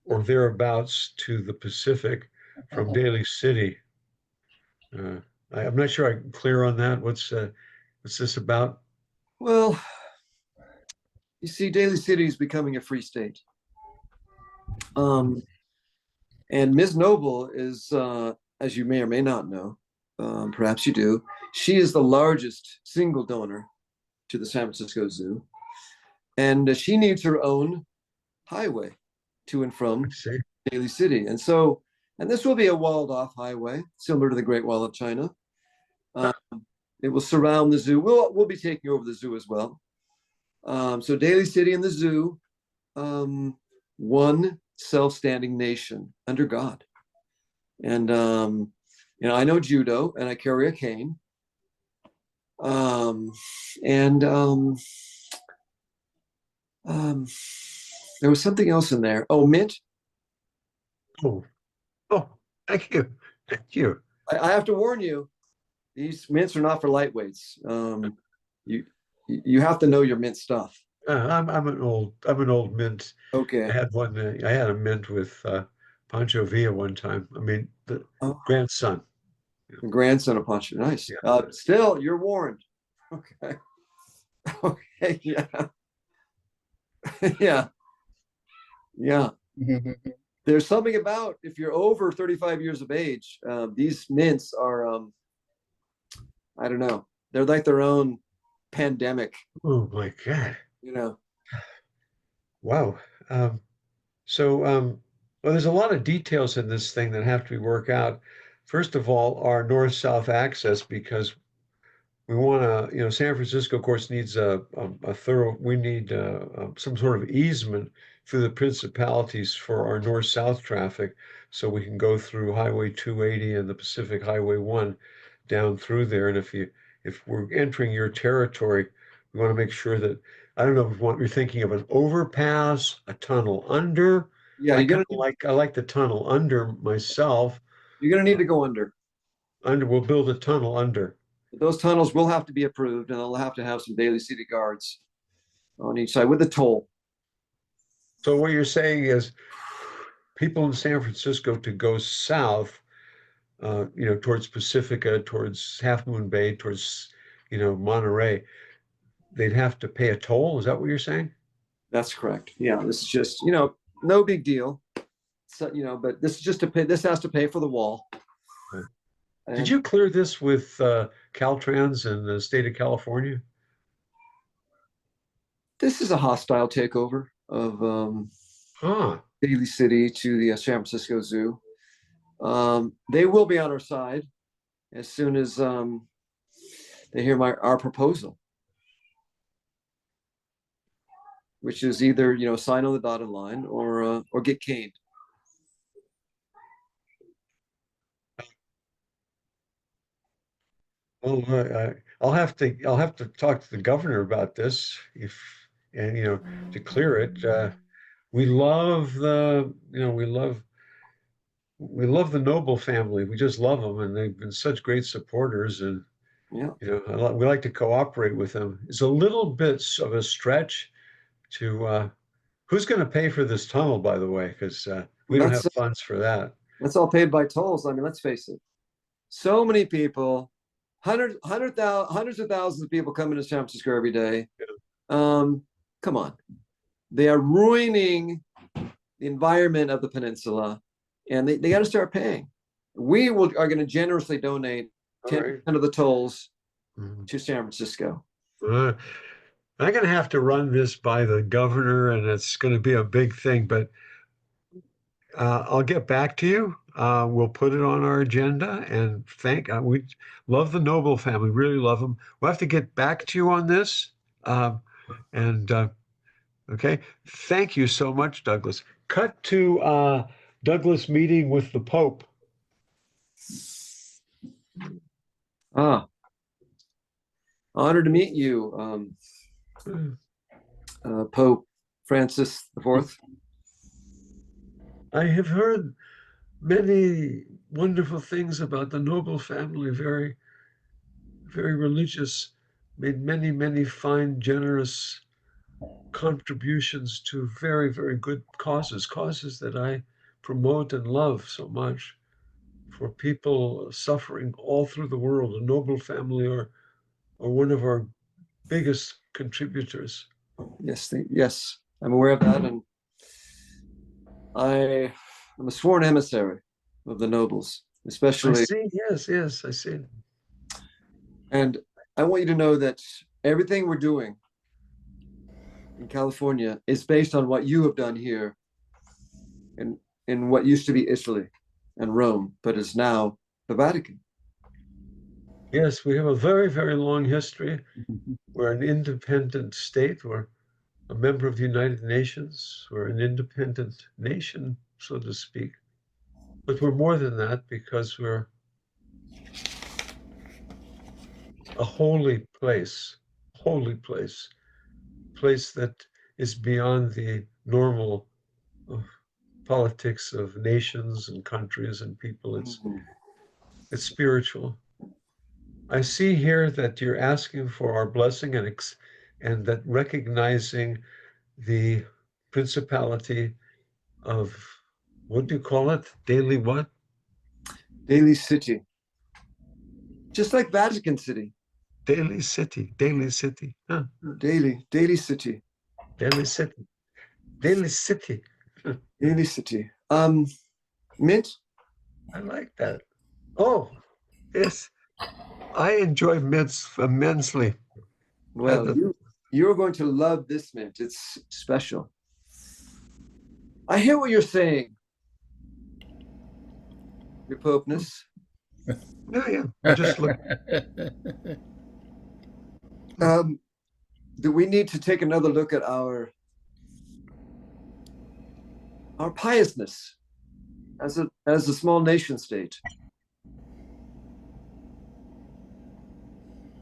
or thereabouts to the Pacific from Daly City. I'm not sure I'm clear on that. What's this about? Well, you see, Daly City is becoming a free state. And Ms. Noble is, as you may or may not know, perhaps you do, she is the largest single donor to the San Francisco Zoo. And she needs her own highway to and from Daly City. And this will be a walled off highway, similar to the Great Wall of China. It will surround the zoo. We'll be taking over the zoo as well. So Daly City and the zoo, one self-standing nation under God. And I know judo and I carry a cane. There was something else in there. Oh, mint. Oh, thank you. Thank you. I have to warn you, these mints are not for lightweights. You have to know your mint stuff. I'm an old mint. Okay. I had a mint with Pancho Villa one time. I mean, the grandson. The grandson of Pancho. Nice. Yeah. Still, you're warned. Okay. Okay. Yeah. Yeah. There's something about if you're over 35 years of age, these mints are, I don't know, they're like their own pandemic, Oh my God. you know. Wow. Um, well, there's a lot of details in this thing that have to be worked out. First of all, our north-south access, because we want to, San Francisco, of course, needs a thorough, we need some sort of easement through the principalities for our north-south traffic so we can go through Highway 280 and the Pacific Highway 1 down through there. And if we're entering your territory, we want to make sure that, I don't know if what you're thinking of, an overpass, a tunnel under. Yeah, I like the tunnel under myself. you're gonna need to go under. We'll build a tunnel under. But those tunnels will have to be approved, and they'll have to have some daily city guards on each side with the toll. So what you're saying is people in San Francisco to go south, towards Pacifica, towards Half Moon Bay, towards, Monterey, they'd have to pay a toll. Is that what you're saying? That's correct. Yeah, this is just, no big deal. So, but this is just to pay, this has to pay for the wall. Right. Did And you clear this with Caltrans and the state of California? this is a hostile takeover of Huh. Daly City to the San Francisco Zoo. They will be on our side as soon as they hear our proposal, which is either sign on the dotted line or get caned. Well, I'll have to talk to the governor about this and to clear it. We love we love the Noble family. We just love them, and they've been such great supporters. And Yeah, we like to cooperate with them. It's a little bit of a stretch to. Who's going to pay for this tunnel, by the way? Because we don't have that's funds for that. that's all paid by tolls. I mean, let's face it. So many people, hundreds of thousands of people come into San Francisco every day. Come on, they are ruining the environment of the peninsula, and they got to start paying. Are going to generously donate All 10% right. of the tolls Mhm. to San Francisco. Uh, I'm going to have to run this by the governor, and it's going to be a big thing. But I'll get back to you. We'll put it on our agenda and we love the Noble family, really love them. We'll have to get back to you on this. And okay, thank you so much, Douglas. Cut to Douglas meeting with the Pope. Ah, honored to meet you, Pope Francis IV. I have heard many wonderful things about the Noble family, very, very religious, made many, many fine, generous contributions to very, very good causes that I promote and love so much for people suffering all through the world. The Noble family are one of our biggest contributors. Yes, I'm aware of that, and I'm a sworn emissary of the nobles, I especially. see, yes, I see. And I want you to know that everything we're doing in California is based on what you have done here in what used to be Italy and Rome, but is now the Vatican. Yes, we have a very, very long history. We're an independent state. We're a member of the United Nations. We're an independent nation, so to speak. But we're more than that because we're a holy place that is beyond the normal politics of nations and countries and people. It's spiritual. I see here that you're asking for our blessing and that recognizing the principality of, what do you call it? Daily what? Daily City, just like Vatican City. Daily City. Daily City. Huh. Daily City. Daily City. Daily City. Daily City. Mint. I like that. Oh, yes. I enjoy mints immensely. Well, you're going to love this mint. It's special. I hear what you're saying, Your Popeness. Yeah. I just look. Do we need to take another look at our piousness as a small nation state?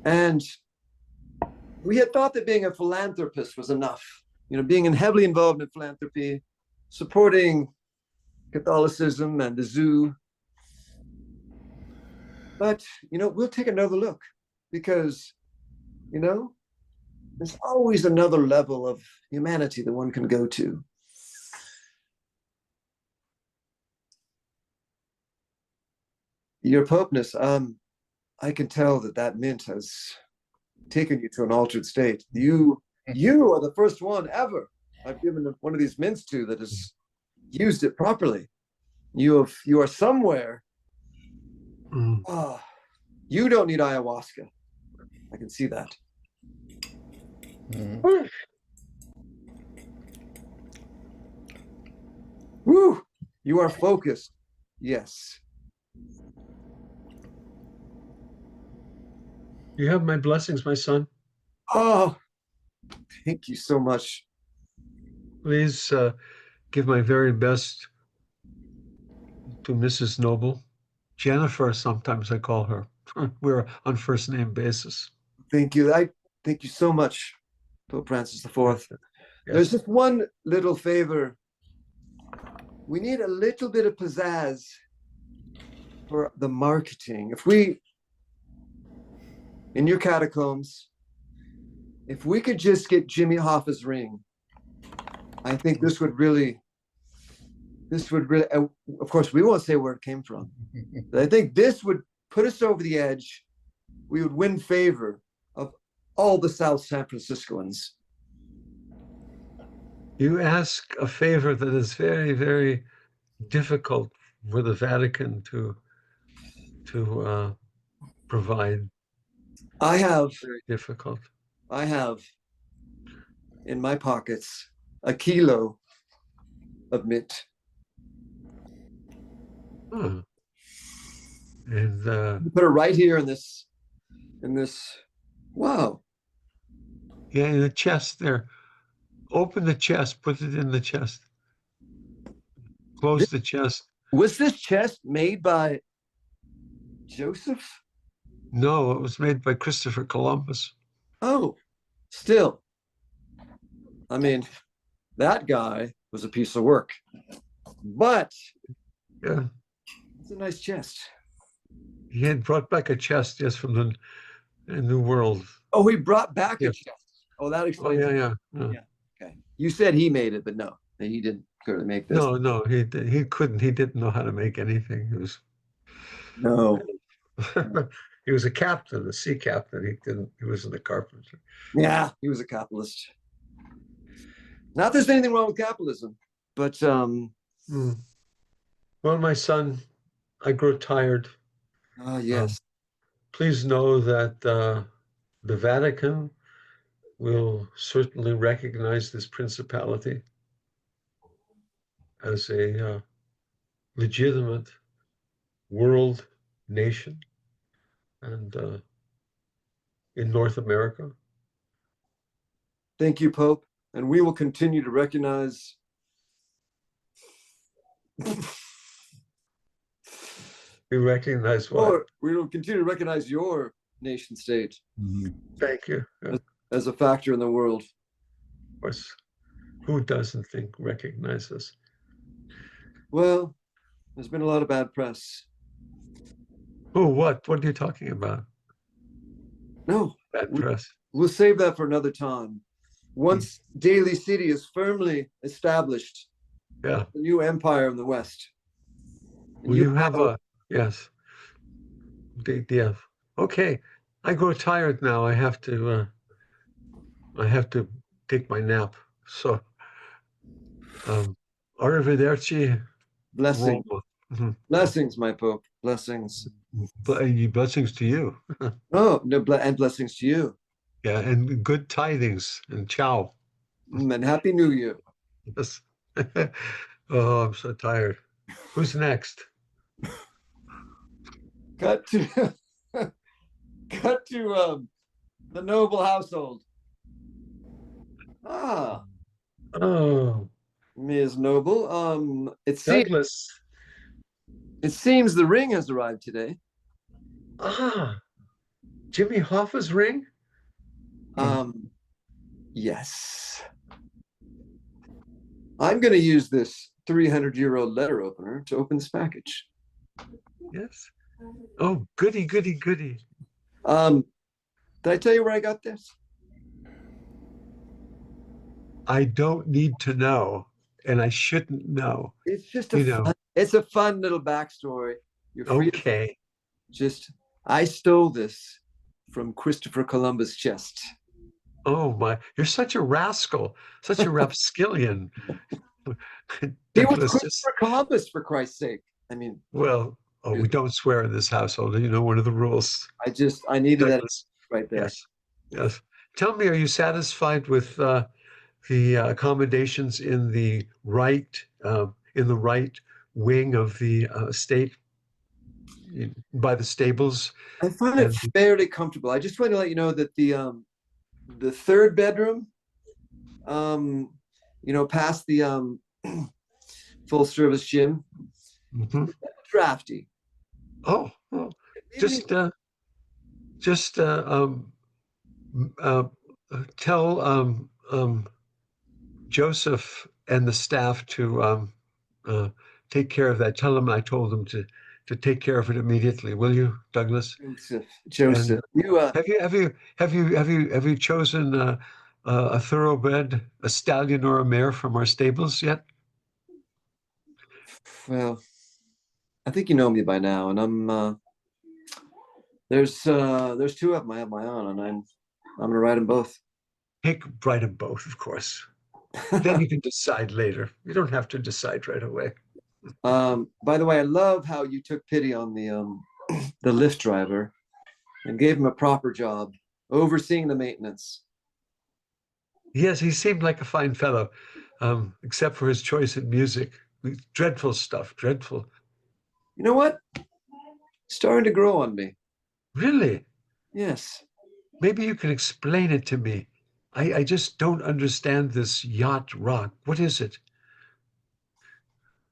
And we had thought that being a philanthropist was enough. Being heavily involved in philanthropy, supporting Catholicism and the zoo. But, we'll take another look because, there's always another level of humanity that one can go to. Your Popeness, I can tell that mint has taken you to an altered state. You are the first one ever I've given one of these mints to that has used it properly. You are somewhere. Oh, you don't need ayahuasca. I can see that. Woo! You are focused. Yes. You have my blessings, my son. Oh, thank you so much. Please give my very best to Mrs. Noble. Jennifer, sometimes I call her. We're on first name basis. Thank you. Thank you so much, Pope Francis IV. Yes. There's just one little favor. We need a little bit of pizzazz for the marketing. If we, in your catacombs, if we could just get Jimmy Hoffa's ring, I think this would really, of course, we won't say where it came from. But I think this would put us over the edge. We would win favor of all the South San Franciscoans. You ask a favor that is very, very difficult for the Vatican to provide. I have very difficult. I have in my pockets a kilo of mint. Huh. And put it right here in this. Wow. Yeah, in the chest there. Open the chest, put it in the chest. Close the chest. Was this chest made by Joseph? No, it was made by Christopher Columbus. Oh, still. I mean, that guy was a piece of work. But yeah, it's a nice chest. He had brought back a chest, yes, from the New World. Oh, he brought back a chest. Oh, that explains. Oh, yeah. Okay. You said he made it, but no, he didn't clearly make this. No, he couldn't. He didn't know how to make anything. He was no. He was a captain, a sea captain. He wasn't a carpenter. Yeah, he was a capitalist. Not that there's anything wrong with capitalism, but Well, my son, I grow tired. Yes. Please know that the Vatican will certainly recognize this principality as a legitimate world nation and in North America. Thank you, Pope. And we will continue to recognize we recognize what? Or we will continue to recognize your nation state. Thank you. As a factor in the world. Of course. Who doesn't recognize us? Well, there's been a lot of bad press. Oh, what? What are you talking about? No. Bad press. We'll save that for another time. Once Daly City is firmly established, the new empire in the West. Will you have a, yes. Yeah. Okay. I grow tired now. I have to take my nap. So, arrivederci. Blessings. Blessings, my Pope. Blessings. Blessings to you. Oh, no, and blessings to you. Yeah, and good tidings and ciao. And Happy New Year. Yes. Oh, I'm so tired. Who's next? Cut to cut to the noble household. Ah, Oh, Ms. Noble. Douglas. It seems the ring has arrived today. Ah, Jimmy Hoffa's ring? Um, yes. I'm going to use this 300-year-old letter opener to open this package. Yes. Oh, goody, goody, goody. Um, did I tell you where I got this? I don't need to know, and I shouldn't know. It's just You know, it's a fun little backstory. You're free to okay. just, I stole this from Christopher Columbus' chest. Oh my, you're such a rascal, such a rapscallion. He was Douglas, just, Christopher Columbus, for Christ's sake. I mean, well, oh, we don't swear in this household. You know, one of the rules. I needed that Douglas, right there. yes, yes. Tell me, are you satisfied with the accommodations in the right wing of the estate by the stables? I find it And fairly comfortable. I just want to let you know that the third bedroom, um, past the full service gym, mhm. drafty. Oh, oh, Maybe just just uh, tell Joseph and the staff to uh, take care of that. Tell them I told them to take care of it immediately. Will you, Douglas? And Joseph. You have you chosen a thoroughbred, a stallion or a mare from our stables yet? well, I think you know me by now, and there's two of them I have my own, and I'm gonna ride them both. Write them both, of course. Then you can decide later. You don't have to decide right away. By the way, I love how you took pity on the Lyft driver and gave him a proper job overseeing the maintenance. Yes, he seemed like a fine fellow, except for his choice in music. Dreadful stuff, dreadful. You know what? Starting to grow on me. Really? Yes. Maybe you can explain it to me. I just don't understand this yacht rock. What is it?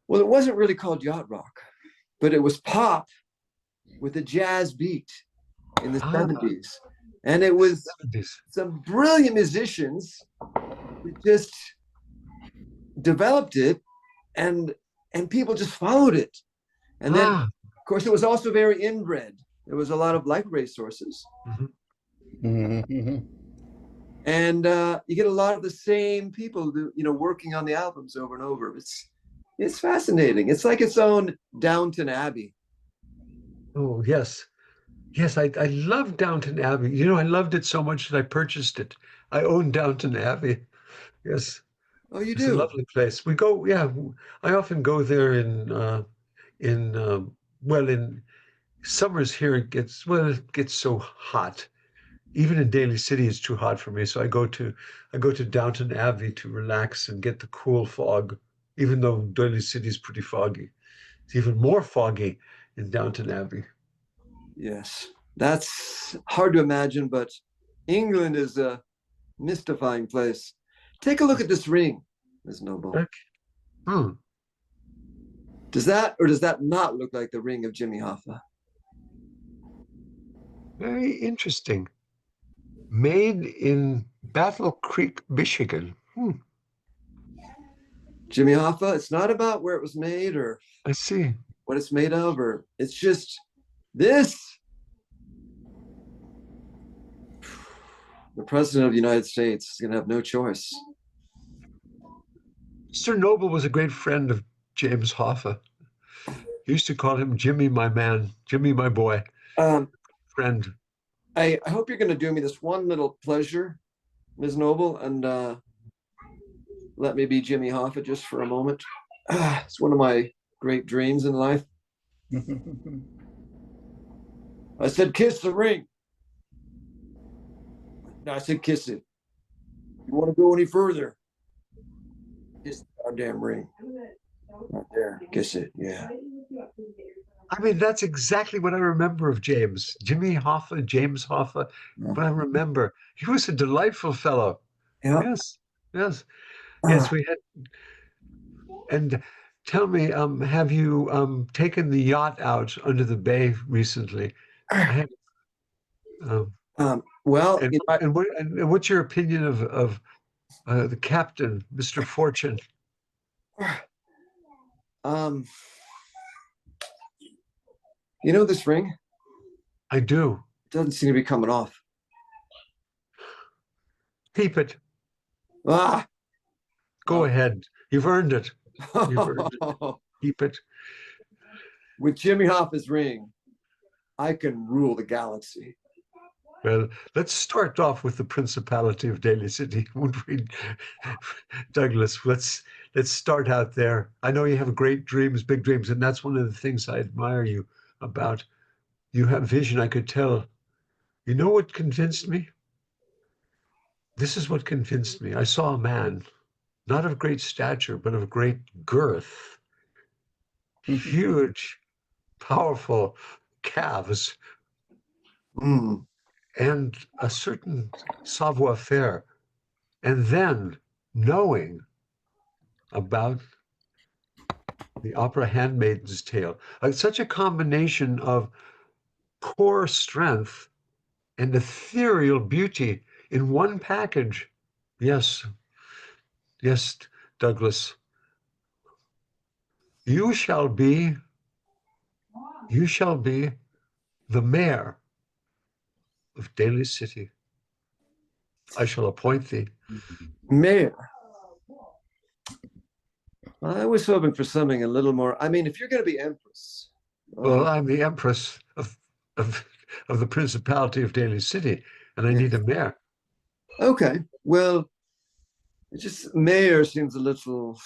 Well, it wasn't really called yacht rock, but it was pop with a jazz beat in the Ah, 70s. And it was 70s. some brilliant musicians who just developed it and people just followed it. And then Ah, of course it was also very inbred. There was a lot of like racehorses. mhm. Mhm. And you get a lot of the same people working on the albums over and over. It's fascinating. It's like its own Downton Abbey. Oh, yes. Yes, I love Downton Abbey. You know, I loved it so much that I purchased it. I own Downton Abbey. Yes, Oh, you it's a do? lovely place. We go, yeah, I often go there in well, in summers here it gets so hot. Even in Daly City, it's too hot for me. So I go to Downton Abbey to relax and get the cool fog. Even though Daly City is pretty foggy, it's even more foggy in Downton Abbey. Yes. That's hard to imagine, but England is a mystifying place. Take a look at this ring, Ms. Noble. Okay. Hmm. Does that not look like the ring of Jimmy Hoffa? Very interesting. Made in Battle Creek, Michigan. Hmm. Jimmy Hoffa, it's not about where it was made or I see. what it's made of, or it's just this. The president of the United States is going to have no choice. Mr. Noble was a great friend of James Hoffa. He used to call him Jimmy, my man, Jimmy, my boy, Um, friend. I hope you're going to do me this one little pleasure, Ms. Noble, and let me be Jimmy Hoffa just for a moment. It's one of my great dreams in life. I said, kiss the ring. No, I said kiss it. You want to go any further? Kiss the goddamn ring. Right there. Kiss it. Yeah. I mean, that's exactly what I remember of James. Jimmy Hoffa, James Hoffa. What I remember. He was a delightful fellow. Yeah. Yes, yes, yes. We had. And tell me, have you taken the yacht out under the bay recently? I had. Um, Well, and and what's your opinion of the captain, Mr. Fortune? um, you know this ring? I do. It doesn't seem to be coming off. Keep it. Ah. Go ahead. You've earned it. You've earned it. Keep it. With Jimmy Hoffa's ring, I can rule the galaxy. Well, let's start off with the Principality of Daly City, won't we, Douglas? Let's start out there. I know you have great dreams, big dreams, and that's one of the things I admire you about. You have vision, I could tell. You know what convinced me? This is what convinced me. I saw a man, not of great stature, but of great girth, huge, powerful calves, Mm. and a certain savoir faire. And then knowing about the opera Handmaid's Tale, like such a combination of core strength and ethereal beauty in one package. Yes, yes, Douglas, you shall be, you shall be the mayor of Daly City. I shall appoint thee. Mayor. I was hoping for something a little more. I mean, if you're going to be empress, Well, I'm the empress of of the Principality of Daly City, and I yeah. need a mayor. Okay. Well, it just mayor seems a little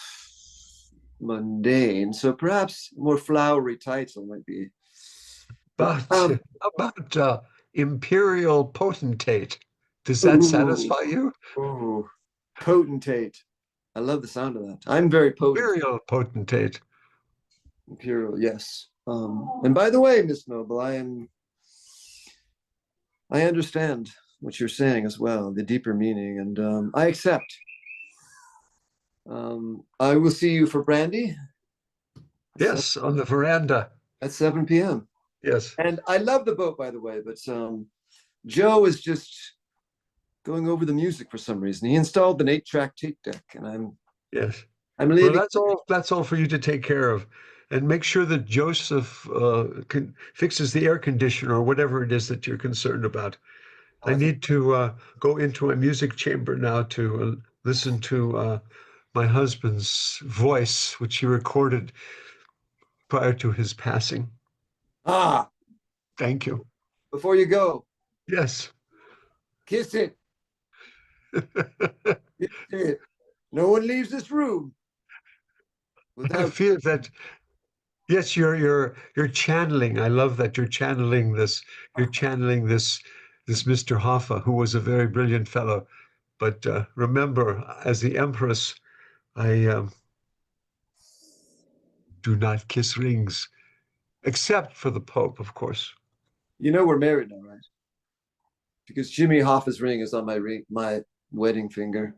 mundane, so perhaps more flowery title might be. But Um, about imperial potentate, does that ooh, satisfy you? ooh, potentate. I love the sound of that. I'm very potent. Imperial potentate. Imperial, yes. And by the way, Miss Noble, I understand what you're saying as well, the deeper meaning, and I accept. I will see you for brandy Yes, on the veranda. at 7 p.m. Yes, And I love the boat, by the way, but Joe is just going over the music for some reason. He installed an 8-track tape deck, and yes. I'm Well, leaving. that's all for you to take care of, and make sure that Joseph fixes the air conditioner or whatever it is that you're concerned about. I need to go into a music chamber now to listen to my husband's voice, which he recorded prior to his passing. Ah, Thank you. before you go, Yes. kiss it. Kiss it. No one leaves this room I without. feel that yes, you're channeling. I love that you're channeling this. You're channeling this Mr. Hoffa, who was a very brilliant fellow. But remember, as the Empress, I do not kiss rings, except for the Pope, of course. You know we're married now, right? Because Jimmy Hoffa's ring is on my wedding finger.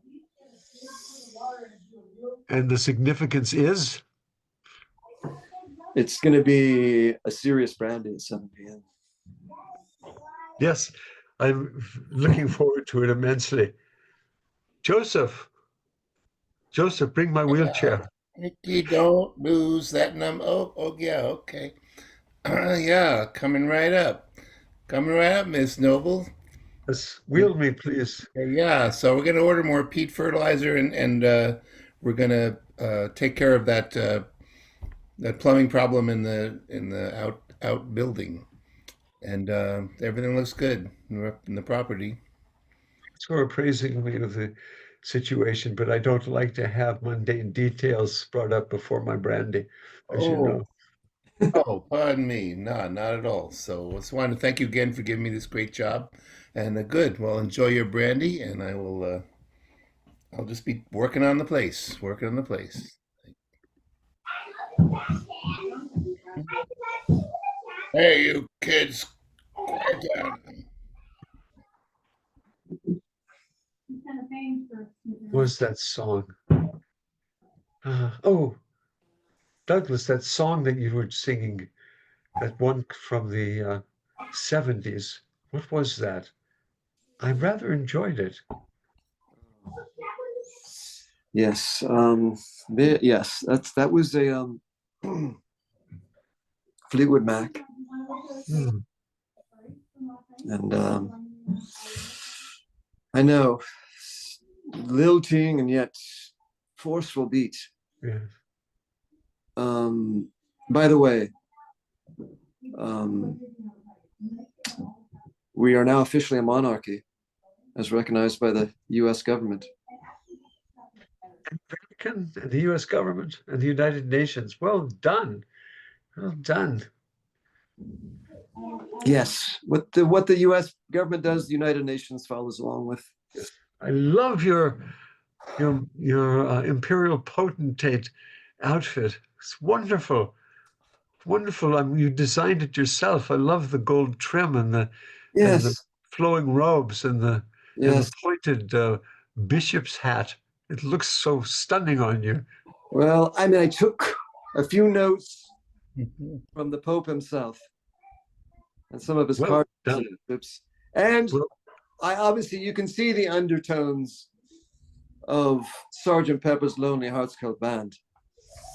And the significance is, It's going to be a serious brandy at 7 p.m. yes, I'm looking forward to it immensely. Joseph, Joseph, bring my wheelchair. Nicky, don't lose that number. Oh, yeah, okay. Yeah, coming right up. Coming right up, Miss Noble. Yes, wheel me, please. Yeah, so we're gonna order more peat fertilizer and we're gonna take care of that plumbing problem in the out building, and everything looks good in the property. So appraising me of the situation, but I don't like to have mundane details brought up before my brandy, as you Oh, know. Oh, pardon me. No, not at all. So I just wanted to thank you again for giving me this great job. And good. Well, enjoy your brandy, and I'll just be working on the place, working on the place. Hey, you kids, quiet down. What was that song? Oh, Douglas, that song that you were singing, that one from the 70s. What was that? I rather enjoyed it. Yes. Yes. That was a Fleetwood Mac, Hmm, and I know lilting and yet forceful beat. yeah. By the way, um, we are now officially a monarchy, as recognized by the U.S. government. Vatican, and the U.S. government, and the United Nations. Well done. Well done. Yes, what the U.S. government does, the United Nations follows along with. Yes. I love your imperial potentate outfit. It's wonderful. Wonderful. I mean, you designed it yourself. I love the gold trim and the Yes, flowing robes and the yes. pointed bishop's hat. It looks so stunning on you. Well, I mean, I took a few notes from the Pope himself and some of his Well cardinals done. and bishops, and Well, I obviously you can see the undertones of Sergeant Pepper's Lonely Hearts Club Band.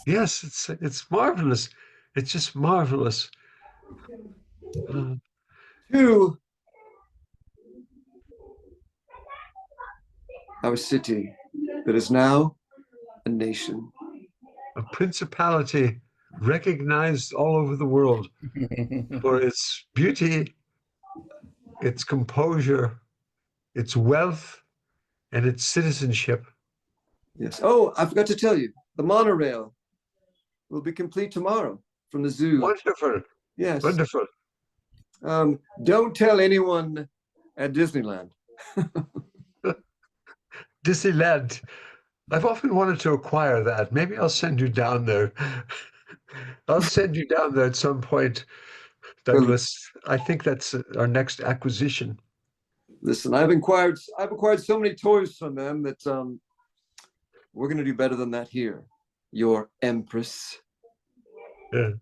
yes, it's marvelous. It's just marvelous. Uh, To our city that is now a nation. a principality recognized all over the world for its beauty, its composure, its wealth, and its citizenship. Yes. Oh, I forgot to tell you, the monorail will be complete tomorrow from the zoo. Wonderful, Yes. wonderful. Don't tell anyone at Disneyland. Disneyland. I've often wanted to acquire that. Maybe I'll send you down there. I'll send you down there at some point, Well, Douglas. I think that's our next acquisition. listen, I've acquired so many toys from them that we're gonna do better than that here. Your Empress. Yeah.